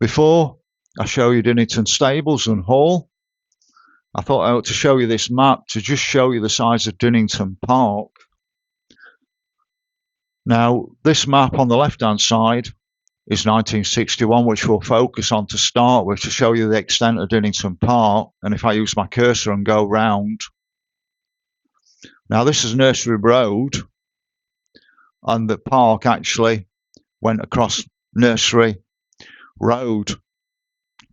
Before I show you Dinnington Stables and Hall, I thought I ought to show you this map to just show you the size of Dinnington Park. Now, this map on the left-hand side is 1961, which we'll focus on to start with to show you the extent of Dinnington Park. And if I use my cursor and go round, now this is Nursery Road, and the park actually went across Nursery Road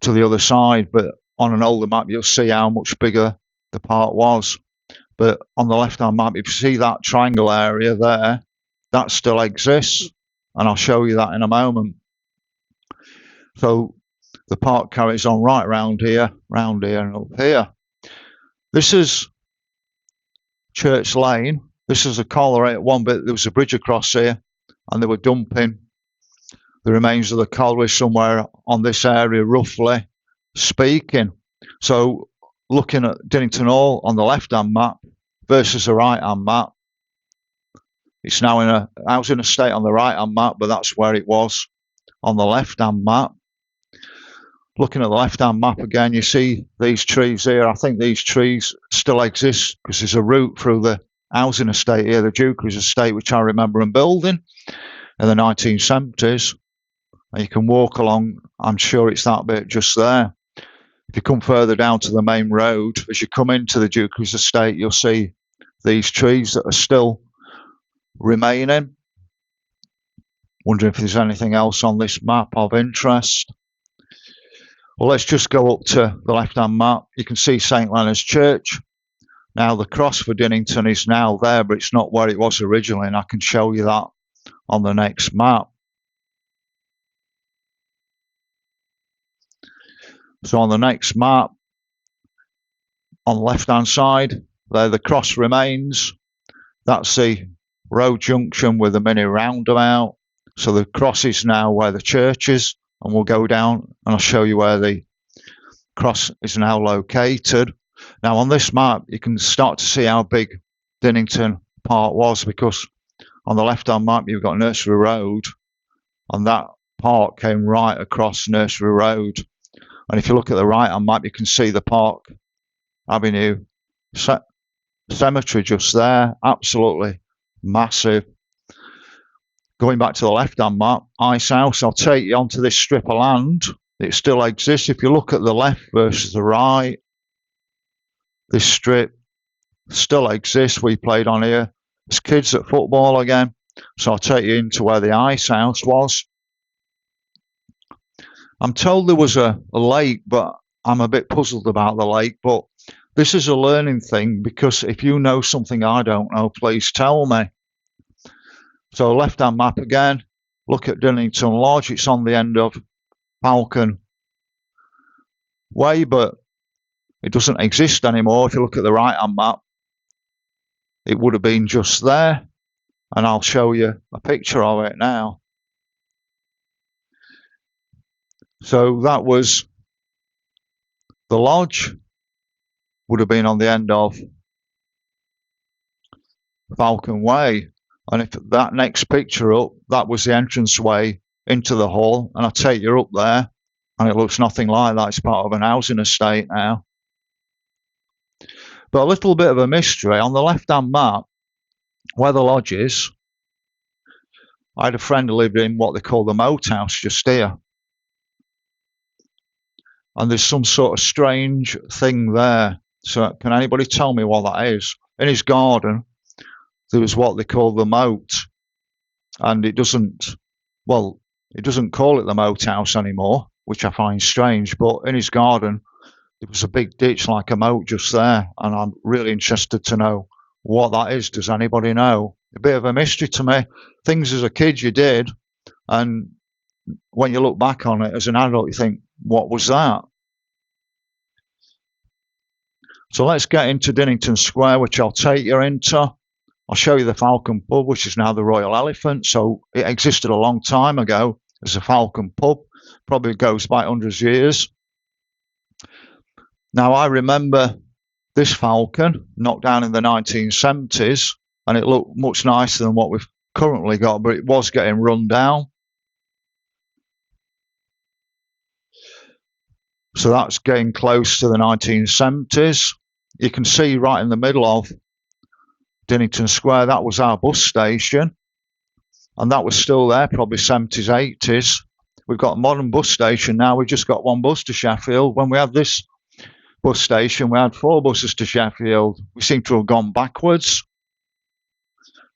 to the other side, but on an older map you'll see how much bigger the park was. But on the left-hand map, if you see that triangle area there, that still exists, and I'll show you that in a moment. So the park carries on right round here, and up here. This is Church Lane. This is a colliery. At one bit there was a bridge across here, and they were dumping the remains of the colliery somewhere on this area, roughly speaking. So looking at Dinnington Hall on the left-hand map versus the right-hand map, it's now in a housing estate on the right-hand map, but that's where it was on the left-hand map. Looking at the left-hand map again, you see these trees here. I think these trees still exist because there's a route through the housing estate here, the Dukeries estate, which I remember them building in the 1970s. And you can walk along, I'm sure it's that bit just there. If you come further down to the main road, as you come into the Dukeries estate, you'll see these trees that are still remaining. Wondering if there's anything else on this map of interest. Well, let's just go up to the left-hand map. You can see St. Leonard's Church. Now, the cross for Dinnington is now there, but it's not where it was originally, and I can show you that on the next map. So on the next map, on the left-hand side, there the cross remains. That's the road junction with a mini roundabout. So the cross is now where the church is, and we'll go down and I'll show you where the cross is now located. Now on this map, you can start to see how big Dinnington Park was, because on the left-hand map, you've got Nursery Road, and that park came right across Nursery Road. And if you look at the right-hand map, you can see the Park Avenue cemetery just there, absolutely massive. Going back to the left-hand map, Ice House, I'll take you onto this strip of land. It still exists. If you look at the left versus the right, this strip still exists. We played on here as kids at football again. So I'll take you into where the Ice House was. I'm told there was a lake, but I'm a bit puzzled about the lake. But this is a learning thing, because if you know something I don't know, please tell me. So left-hand map again, look at Dinnington Lodge. It's on the end of Falcon Way, but it doesn't exist anymore. If you look at the right-hand map, it would have been just there. And I'll show you a picture of it now. So that was the lodge, would have been on the end of Falcon Way. And if that next picture up, that was the entranceway into the hall. And I take you up there, and it looks nothing like that. It's part of an housing estate now. But a little bit of a mystery. On the left-hand map, where the lodge is, I had a friend who lived in what they call the moat house just here. And there's some sort of strange thing there. So can anybody tell me what that is? In his garden, there was what they call the moat. And it doesn't call it the moat house anymore, which I find strange. But in his garden, there was a big ditch like a moat just there. And I'm really interested to know what that is. Does anybody know? A bit of a mystery to me. Things as a kid you did, and when you look back on it as an adult, you think, what was that? So let's get into Dinnington Square, which I'll take you into. I'll show you the Falcon Pub, which is now the Royal Elephant. So it existed a long time ago as a Falcon Pub. Probably goes back hundreds of years. Now, I remember this Falcon knocked down in the 1970s, and it looked much nicer than what we've currently got, but it was getting run down. So that's getting close to the 1970s. You can see right in the middle of Dinnington Square, that was our bus station. And that was still there, probably 70s, 80s. We've got a modern bus station now. We've just got one bus to Sheffield. When we had this bus station, we had 4 buses to Sheffield. We seem to have gone backwards.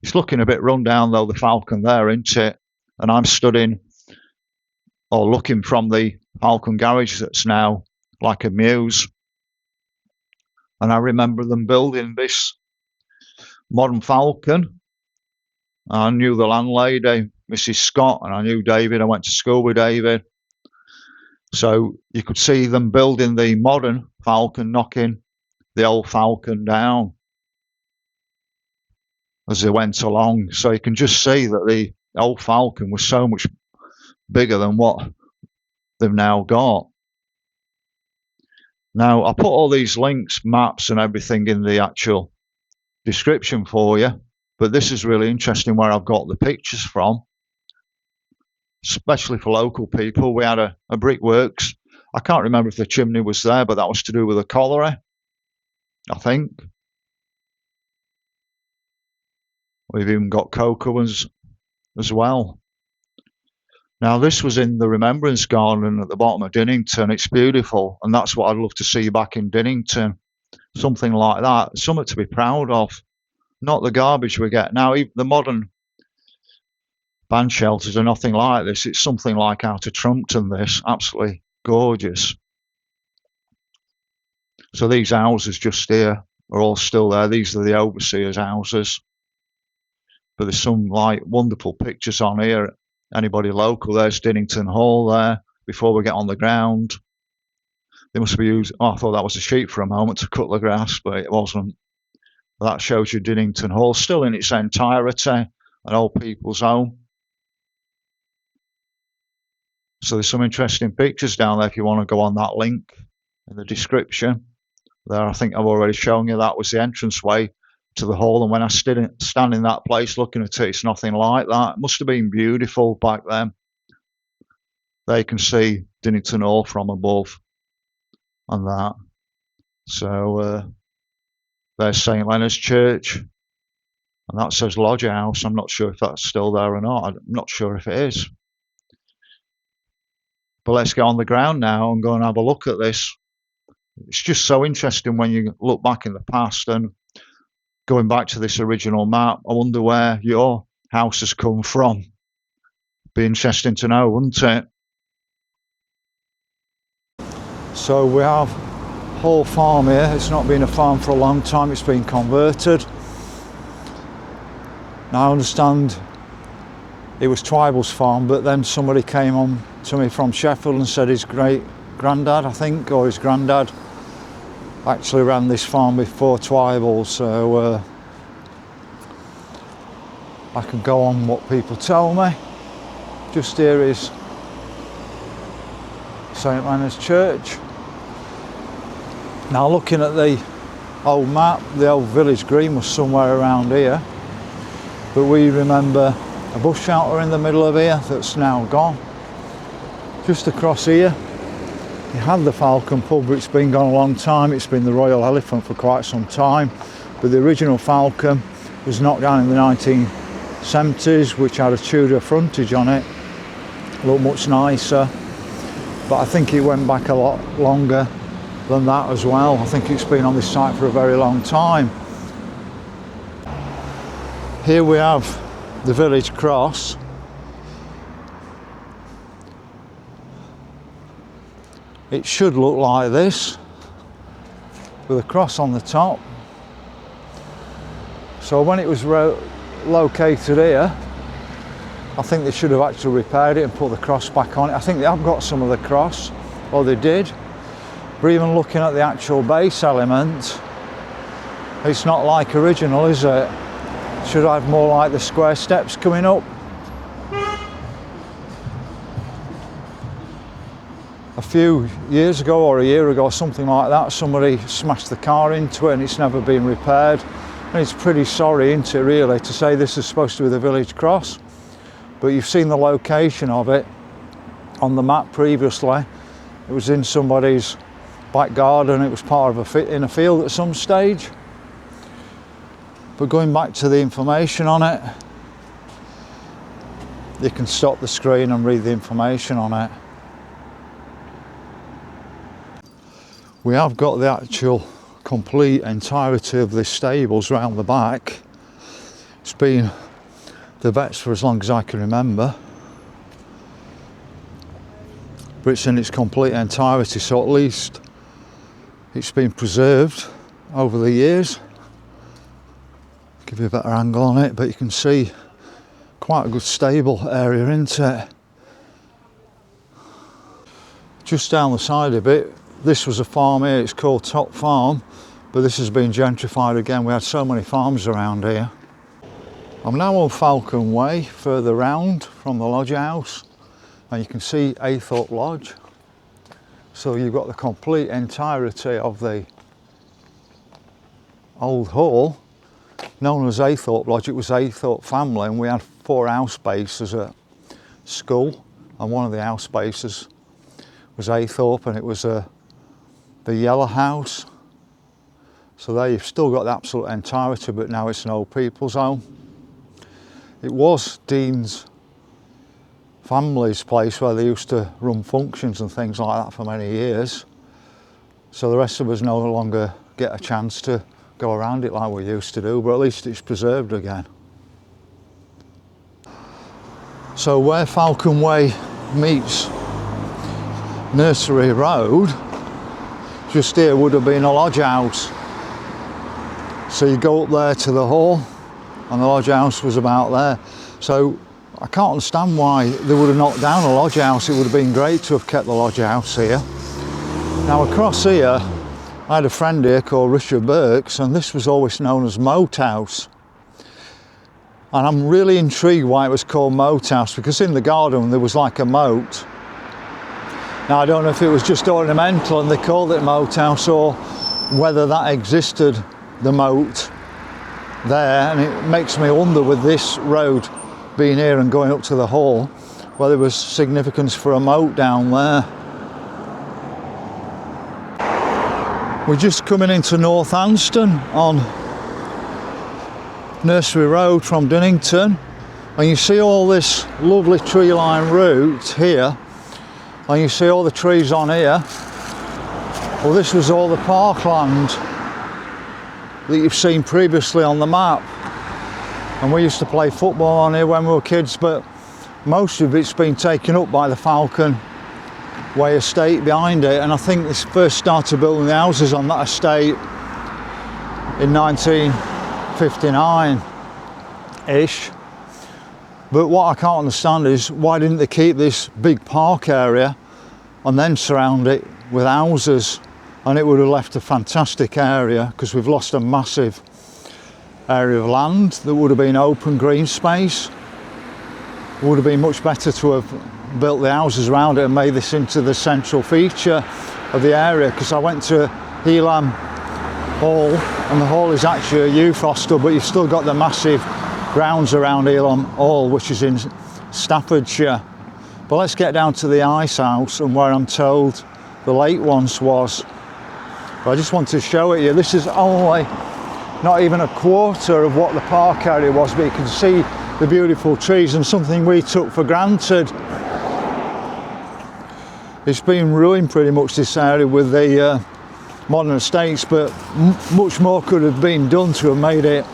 It's looking a bit run down though, the Falcon there, isn't it? And I'm studying or looking from the Falcon garage that's now like a muse. And I remember them building this modern Falcon. I knew the landlady, Mrs. Scott, and I knew David. I went to school with David. So you could see them building the modern Falcon, knocking the old Falcon down as they went along. So you can just see that the old Falcon was so much bigger than what they've now got. Now, I put all these links, maps and everything in the actual description for you, but this is really interesting where I've got the pictures from, especially for local people. We had a brickworks. I can't remember if the chimney was there, but that was to do with the cholera, I think. We've even got coke ovens as well. Now, this was in the Remembrance Garden at the bottom of Dinnington. It's beautiful, and that's what I'd love to see back in Dinnington. Something like that, something to be proud of. Not the garbage we get now. Even the modern band shelters are nothing like this. It's something like out of Trumpton, this. Absolutely gorgeous. So these houses just here are all still there. These are the overseers' houses. But there's some like wonderful pictures on here. Anybody local, there's Dinnington Hall there before we get on the ground. They must be using, oh, I thought that was a sheep for a moment to cut the grass, but it wasn't. But that shows you Dinnington Hall still in its entirety, an old people's home. So there's some interesting pictures down there if you want to go on that link in the description. There, I think I've already shown you that was the entranceway to the hall, and when I stand in that place looking at it, it's nothing like that. It must have been beautiful back then. There you can see Dinnington Hall from above and that. So there's St Leonard's Church, and that says Lodger House. I'm not sure if that's still there or not. I'm not sure if it is. But let's get on the ground now and go and have a look at this. It's just so interesting when you look back in the past and going back to this original map. I wonder where your house has come from. Be interesting to know, wouldn't it? So we have Hall Farm here. It's not been a farm for a long time. It's been converted. Now I understand it was Twybal's farm, but then somebody came on to me from Sheffield and said his great granddad, I think, or his granddad actually ran this farm before Twybal. So I can go on what people tell me. Just here is St Leonard's Church. Now looking at the old map, the old village green was somewhere around here, but we remember a bush shelter in the middle of here that's now gone. Just across here you had the Falcon pub, but it's been gone a long time. It's been the Royal Elephant for quite some time, but the original Falcon was knocked down in the 1970s, which had a Tudor frontage on it, looked much nicer, but I think it went back a lot longer than that as well. I think it's been on this site for a very long time. Here we have the village cross. It should look like this, with a cross on the top. So when it was located here, I think they should have actually repaired it and put the cross back on it. I think they have got some of the cross, or they did. But even looking at the actual base element, it's not like original, is it? Should have more like the square steps coming up. A few years ago, or a year ago, something like that, somebody smashed the car into it and it's never been repaired. And it's pretty sorry, isn't it, really, to say this is supposed to be the village cross. But you've seen the location of it on the map previously, It was in somebody's back garden. It was part of in a field at some stage. But going back to the information on it, you can stop the screen and read the information on it. We have got the actual complete entirety of the stables round the back. It's been the vets for as long as I can remember. But it's in its complete entirety, so at least it's been preserved over the years. Give you a better angle on it, but you can see quite a good stable area, isn't it? Just down the side a bit, this was a farm here, it's called Top Farm, but this has been gentrified again. We had so many farms around here. I'm now on Falcon Way, further round from the lodge house, and you can see Aythorpe Lodge. So you've got the complete entirety of the old hall, known as Aythorpe Lodge. It was Aythorpe family, and we had 4 house bases at school, and one of the house bases was Aythorpe, and it was the Yellow House. So there you've still got the absolute entirety, but now it's an old people's home. It was Dean's family's place where they used to run functions and things like that for many years. So the rest of us no longer get a chance to go around it like we used to do, but at least it's preserved again. So where Falcon Way meets Nursery Road, just here would have been a lodge house. So you go up there to the hall, and the lodge house was about there. So I can't understand why they would have knocked down a lodge house. It would have been great to have kept the lodge house here. Now across here, I had a friend here called Richard Burks, and this was always known as Moat House. And I'm really intrigued why it was called Moat House, because in the garden there was like a moat. Now I don't know if it was just ornamental and they called it Moat House, or whether that existed, the moat there, and it makes me wonder, with this road being here and going up to the hall, whether there was significance for a moat down there. We're just coming into Northampton on Nursery Road from Dennington, and you see all this lovely tree line route here, and you see all the trees on here. Well, this was all the parkland that you've seen previously on the map, and we used to play football on here when we were kids, but most of it's been taken up by the Falcon Way estate behind it, and I think they first started building the houses on that estate in 1959-ish. But what I can't understand is, why didn't they keep this big park area and then surround it with houses? And it would have left a fantastic area, because we've lost a massive area of land that would have been open green space. It would have been much better to have built the houses around it and made this into the central feature of the area, because I went to Elam Hall, and the hall is actually a youth hostel, but you've still got the massive grounds around Elam Hall, which is in Staffordshire. But let's get down to the ice house, and where I'm told the lake once was. But I just want to show it you. This is only not even a quarter of what the park area was, but you can see the beautiful trees, and something we took for granted. It's been ruined pretty much, this area, with the modern estates, but much more could have been done to have made it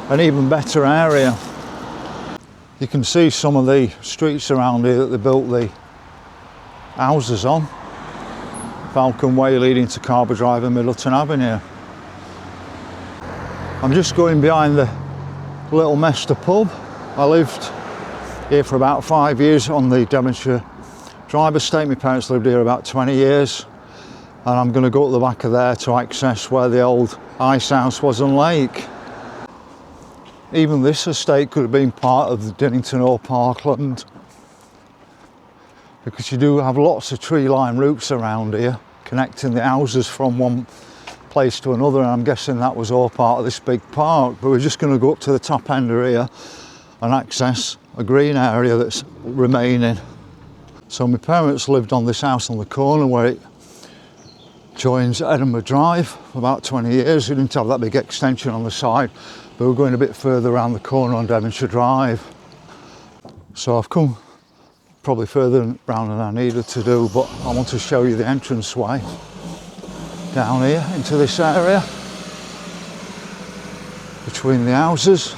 an even better area. You can see some of the streets around here that they built the houses on. Falcon Way leading to Carver Drive and Middleton Avenue. I'm just going behind the Little Mester pub. I lived here for about 5 years on the Devonshire Drive estate. My parents lived here about 20 years, and I'm going to go up the back of there to access where the old ice house was and lake. Even this estate could have been part of the Dinnington Hall Parkland, because you do have lots of tree line routes around here connecting the houses from one place to another, and I'm guessing that was all part of this big park. But we're just going to go up to the top end of here and access a green area that's remaining. So my parents lived on this house on the corner where it joins Edinburgh Drive for about 20 years. We didn't have that big extension on the side, but we're going a bit further around the corner on Devonshire Drive. So I've come probably further round than I needed to do, but I want to show you the entranceway down here into this area between the houses.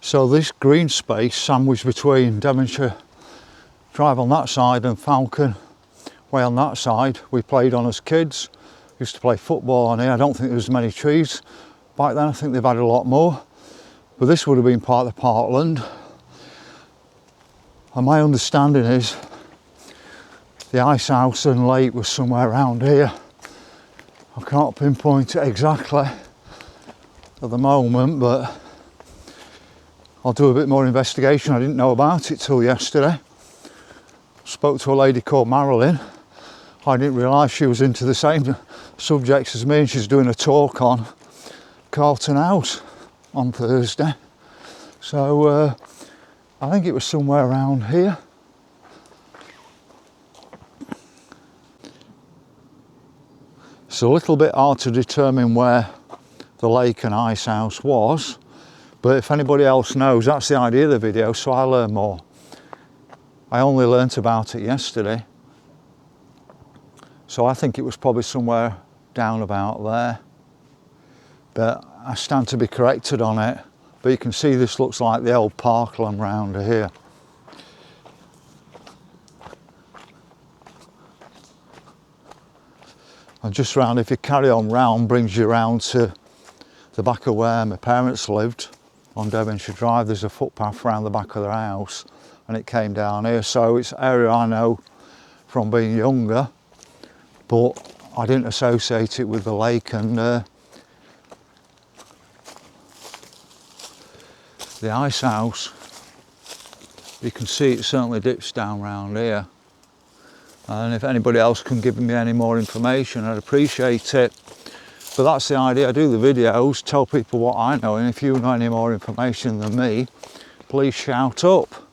So this green space sandwiched between Devonshire Drive on that side and Falcon Way on that side, we played on as kids. Used to play football on here. I don't think there was many trees back then. I think they've added a lot more. But this would have been part of the Parkland. And my understanding is the ice house and lake was somewhere around here. I can't pinpoint it exactly at the moment, but I'll do a bit more investigation. I didn't know about it till yesterday. Spoke to a lady called Marilyn. I didn't realise she was into the same subjects as me, and she's doing a talk on Carlton House on Thursday. So I think it was somewhere around here. It's a little bit hard to determine where the lake and ice house was, but if anybody else knows, that's the idea of the video, so I learn more. I only learnt about it yesterday, so I think it was probably somewhere down about there, but I stand to be corrected on it. But you can see this looks like the old Parkland round here. And just round, if you carry on round, brings you round to the back of where my parents lived on Devonshire Drive. There's a footpath round the back of their house, and it came down here. So it's an area I know from being younger, but I didn't associate it with the lake. And the ice house, you can see it certainly dips down round here. And if anybody else can give me any more information, I'd appreciate it. But that's the idea. I do the videos, tell people what I know, and if you know any more information than me, please shout up.